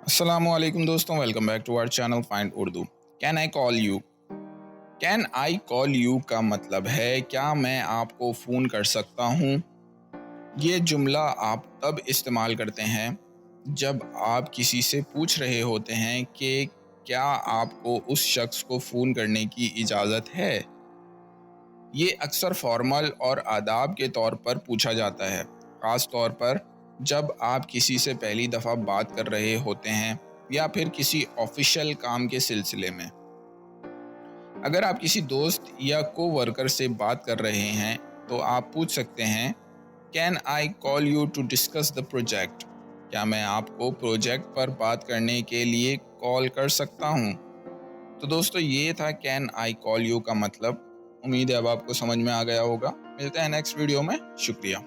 अस्सलामुअलैकुम दोस्तों, welcome back to our channel find Urdu. Can I call you? Can I call you का मतलब है क्या मैं आपको फ़ोन कर सकता हूँ। ये जुमला आप तब इस्तेमाल करते हैं जब आप किसी से पूछ रहे होते हैं कि क्या आपको उस शख्स को फ़ोन करने की इजाज़त है। ये अक्सर फॉर्मल और आदाब के तौर पर पूछा जाता है, ख़ास तौर पर जब आप किसी से पहली दफ़ा बात कर रहे होते हैं या फिर किसी ऑफिशियल काम के सिलसिले में। अगर आप किसी दोस्त या कोवर्कर से बात कर रहे हैं तो आप पूछ सकते हैं, can I call you to discuss the project? क्या मैं आपको प्रोजेक्ट पर बात करने के लिए कॉल कर सकता हूँ। तो दोस्तों, ये था कैन आई कॉल यू का मतलब। उम्मीद है अब आपको समझ में आ गया होगा। मिलते हैं नेक्स्ट वीडियो में। शुक्रिया।